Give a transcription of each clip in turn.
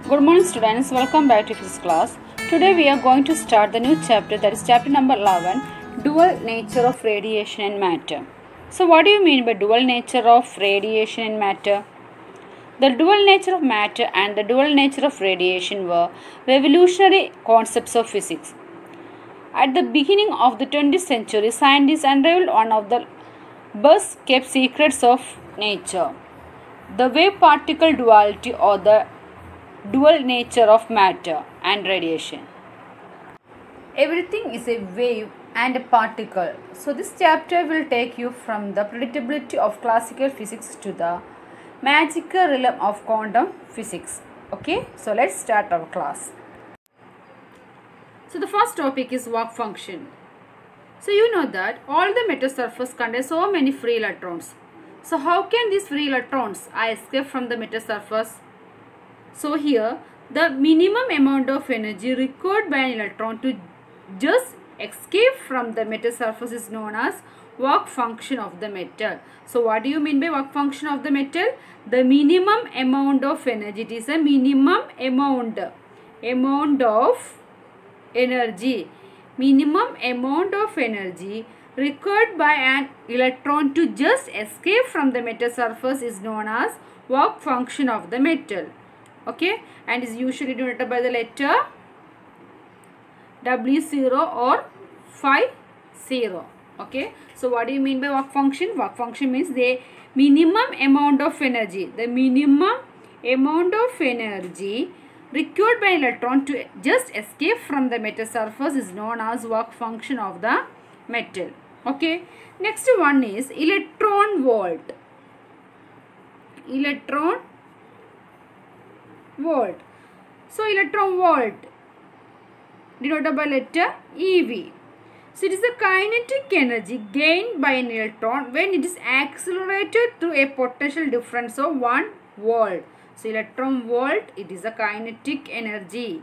Good morning students, welcome back to physics class. Today we are going to start the new chapter, that is chapter number 11, dual nature of radiation and matter. So what do you mean by dual nature of radiation and matter? The dual nature of matter and the dual nature of radiation were revolutionary concepts of physics. At the beginning of the 20th century, scientists unraveled one of the best kept secrets of nature, the wave-particle duality, or the dual nature of matter and radiation. Everything is a wave and a particle. So this chapter will take you from the predictability of classical physics to the magical realm of quantum physics. Okay, so let's start our class. So the first topic is work function. So you know that all the metal surface contains so many free electrons. So how can these free electrons escape from the metal surface? So here the minimum amount of energy required by an electron to just escape from the metal surface is known as work function of the metal. So what do you mean by work function of the metal? The minimum amount of energy. It is a minimum amount of energy. Minimum amount of energy required by an electron to just escape from the metal surface is known as work function of the metal. Okay, and is usually denoted by the letter W0 or phi 0. Okay, so what do you mean by work function? Work function means the minimum amount of energy. The minimum amount of energy required by an electron to just escape from the metal surface is known as work function of the metal. Okay, next one is electron volt. Electron volt. So electron volt denoted by letter EV. So it is the kinetic energy gained by an electron when it is accelerated through a potential difference of 1 volt. So electron volt, it is a kinetic energy.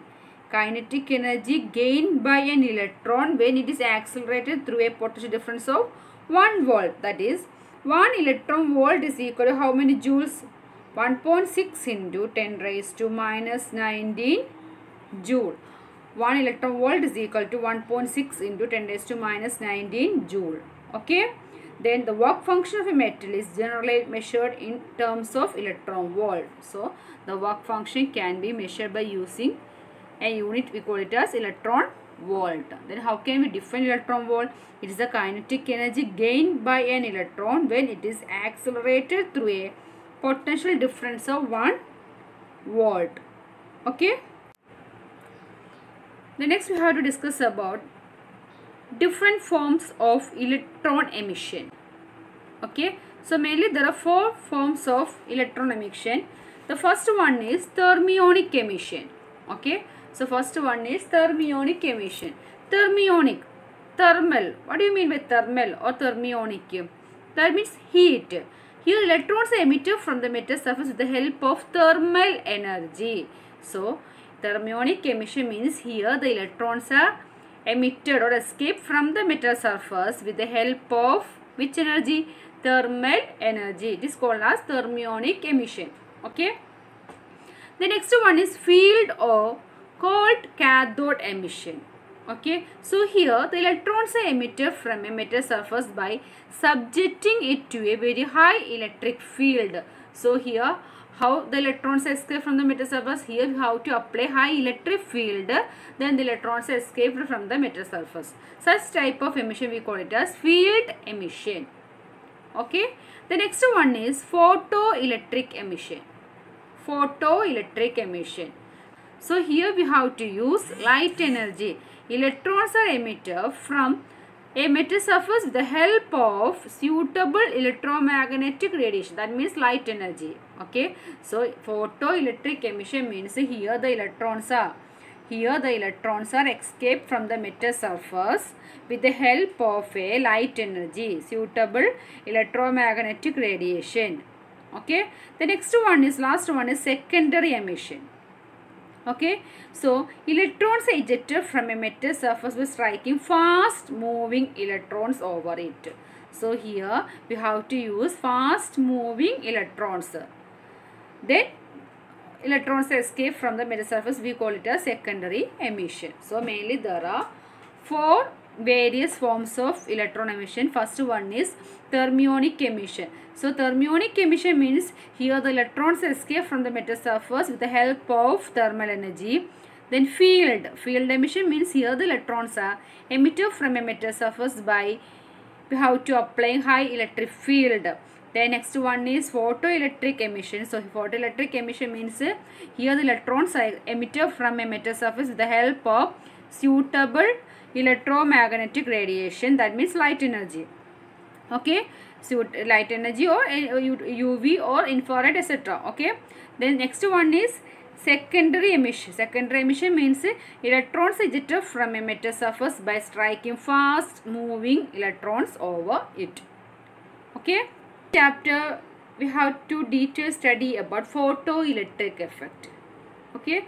Kinetic energy gained by an electron when it is accelerated through a potential difference of 1 volt. That is 1 electron volt is equal to how many joules? 1.6 into 10 raised to minus 19 joule. 1 electron volt is equal to 1.6 into 10 raised to minus 19 joule. Okay. Then the work function of a metal is generally measured in terms of electron volt. So the work function can be measured by using a unit, we call it as electron volt. Then how can we define electron volt? It is the kinetic energy gained by an electron when it is accelerated through a potential difference of 1 volt. Okay. The next we have to discuss about different forms of electron emission. Okay. So mainly there are 4 forms of electron emission. The first one is thermionic emission. Okay. So first one is thermionic emission. Thermionic, thermal. What do you mean by thermal or thermionic? That means heat. Here electrons are emitted from the metal surface with the help of thermal energy. So thermionic emission means here the electrons are emitted or escaped from the metal surface with the help of which energy? Thermal energy. It is called as thermionic emission. Okay. The next one is field or cold cathode emission. Okay, so here the electrons are emitted from a metal surface by subjecting it to a very high electric field. So here how the electrons escape from the metal surface? Here we have to apply high electric field, then the electrons are escaped from the metal surface. Such type of emission we call it as field emission. Okay, the next one is photoelectric emission. Photoelectric emission. So here we have to use light energy. Electrons are emitted from a metal surface with the help of suitable electromagnetic radiation. That means light energy. Okay. So photoelectric emission means here the electrons are escaped from the metal surface with the help of a light energy, suitable electromagnetic radiation. Okay. The next one is, last one is secondary emission. Okay, so electrons are ejected from a metal surface by striking fast moving electrons over it. So here we have to use fast moving electrons. Then electrons escape from the metal surface, we call it as secondary emission. So mainly there are 4 various forms of electron emission. First one is thermionic emission. So thermionic emission means here the electrons escape from the metal surface with the help of thermal energy. Then field emission means here the electrons are emitted from a metal surface by we have to apply high electric field. Then next one is photoelectric emission. So photoelectric emission means here the electrons are emitted from a metal surface with the help of suitable electromagnetic radiation, that means light energy. Okay, so light energy or UV or infrared, etc. Okay, then next one is secondary emission. Secondary emission means electrons ejected from a metal surface by striking fast moving electrons over it. Okay, chapter we have to detail study about photoelectric effect. Okay,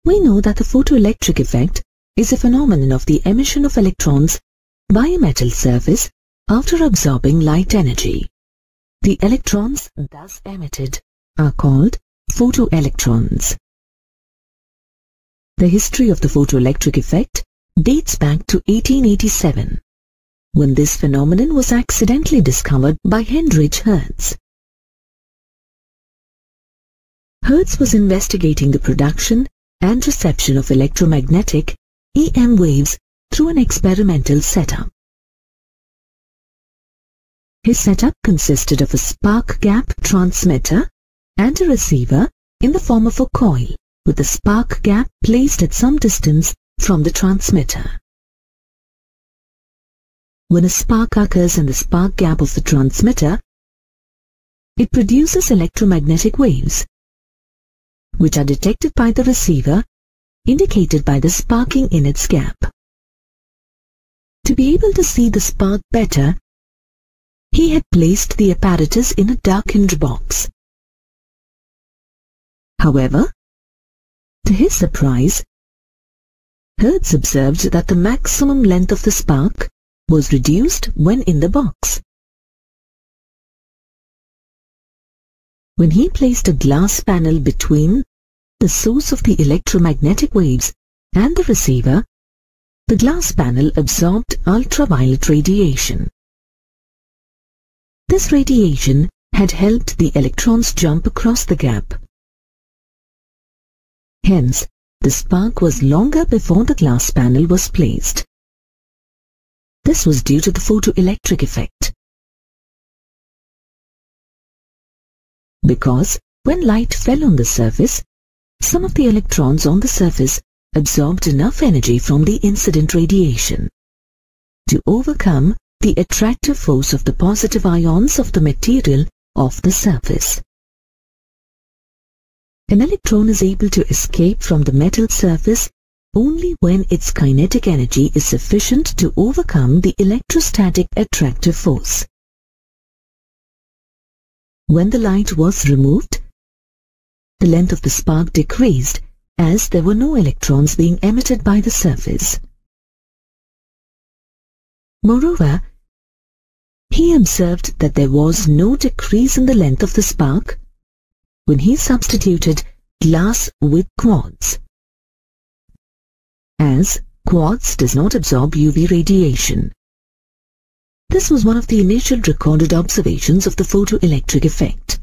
we know that the photoelectric effect is a phenomenon of the emission of electrons by a metal surface after absorbing light energy. The electrons thus emitted are called photoelectrons. The history of the photoelectric effect dates back to 1887, when this phenomenon was accidentally discovered by Heinrich Hertz. Hertz was investigating the production and reception of electromagnetic EM waves through an experimental setup. His setup consisted of a spark gap transmitter and a receiver in the form of a coil with the spark gap placed at some distance from the transmitter. When a spark occurs in the spark gap of the transmitter, it produces electromagnetic waves, which are detected by the receiver, indicated by the sparking in its gap. To be able to see the spark better, he had placed the apparatus in a darkened box. However, to his surprise, Hertz observed that the maximum length of the spark was reduced when in the box. When he placed a glass panel between the source of the electromagnetic waves and the receiver, the glass panel absorbed ultraviolet radiation. This radiation had helped the electrons jump across the gap. Hence, the spark was longer before the glass panel was placed. This was due to the photoelectric effect. Because when light fell on the surface, some of the electrons on the surface absorbed enough energy from the incident radiation to overcome the attractive force of the positive ions of the material of the surface. An electron is able to escape from the metal surface only when its kinetic energy is sufficient to overcome the electrostatic attractive force. When the light was removed, the length of the spark decreased as there were no electrons being emitted by the surface. Moreover, he observed that there was no decrease in the length of the spark when he substituted glass with quartz, as quartz does not absorb UV radiation. This was one of the initial recorded observations of the photoelectric effect.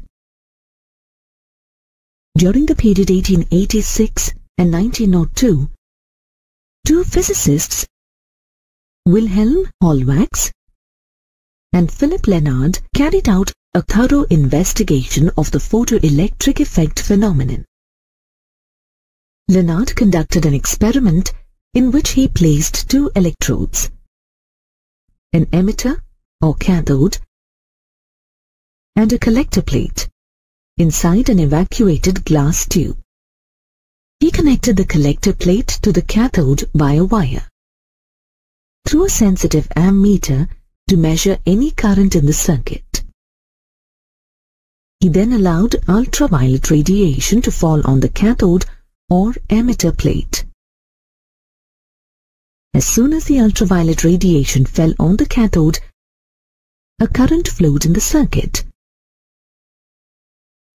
During the period 1886 and 1902, two physicists, Wilhelm Hollwachs and Philipp Lenard, carried out a thorough investigation of the photoelectric effect phenomenon. Lenard conducted an experiment in which he placed two electrodes, an emitter or cathode, and a collector plate inside an evacuated glass tube. He connected the collector plate to the cathode by a wire through a sensitive ammeter to measure any current in the circuit. He then allowed ultraviolet radiation to fall on the cathode or emitter plate. As soon as the ultraviolet radiation fell on the cathode, a current flowed in the circuit.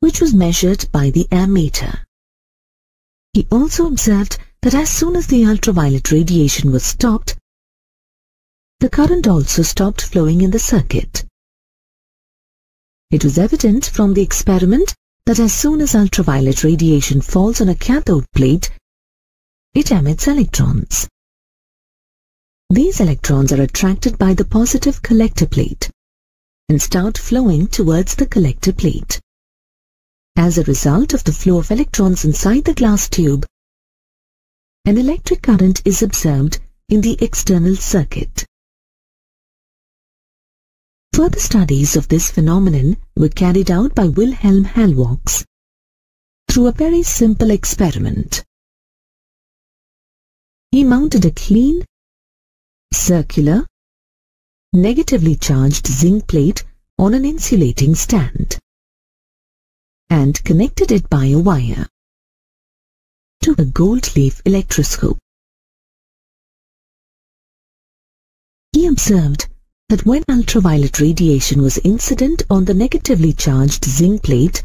which was measured by the ammeter. He also observed that as soon as the ultraviolet radiation was stopped, the current also stopped flowing in the circuit. It was evident from the experiment that as soon as ultraviolet radiation falls on a cathode plate, it emits electrons. These electrons are attracted by the positive collector plate and start flowing towards the collector plate. As a result of the flow of electrons inside the glass tube, an electric current is observed in the external circuit. Further studies of this phenomenon were carried out by Wilhelm Hallwachs through a very simple experiment. He mounted a clean, circular, negatively charged zinc plate on an insulating stand and connected it by a wire to a gold leaf electroscope. He observed that when ultraviolet radiation was incident on the negatively charged zinc plate,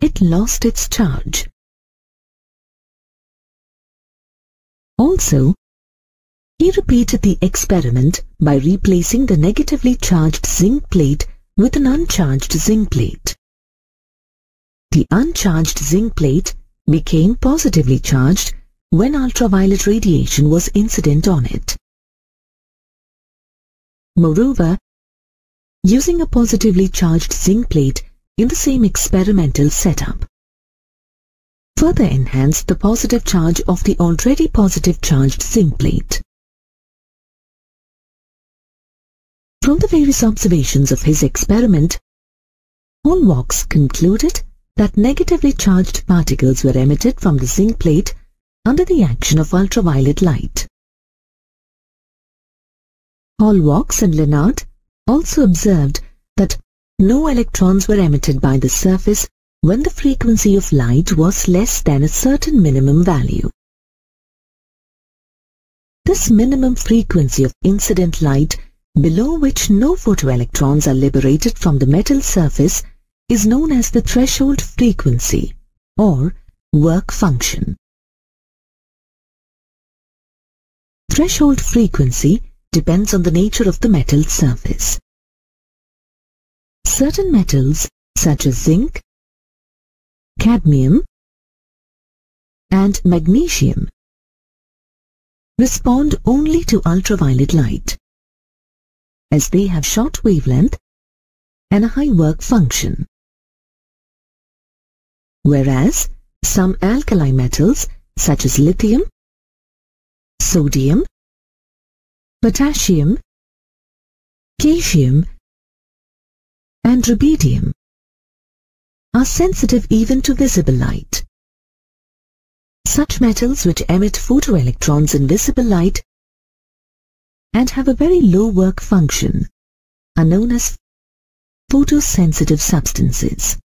it lost its charge. Also, he repeated the experiment by replacing the negatively charged zinc plate with an uncharged zinc plate. The uncharged zinc plate became positively charged when ultraviolet radiation was incident on it. Moreover, using a positively charged zinc plate in the same experimental setup further enhanced the positive charge of the already positive charged zinc plate. From the various observations of his experiment, Hallwachs concluded that negatively charged particles were emitted from the zinc plate under the action of ultraviolet light. Hallwachs and Lenard also observed that no electrons were emitted by the surface when the frequency of light was less than a certain minimum value. This minimum frequency of incident light, below which no photoelectrons are liberated from the metal surface, is known as the threshold frequency or work function. Threshold frequency depends on the nature of the metal surface. Certain metals such as zinc, cadmium, and magnesium respond only to ultraviolet light, as they have short wavelength and a high work function. Whereas some alkali metals such as lithium, sodium, potassium, calcium, and rubidium are sensitive even to visible light. Such metals which emit photoelectrons in visible light and have a very low work function are known as photosensitive substances.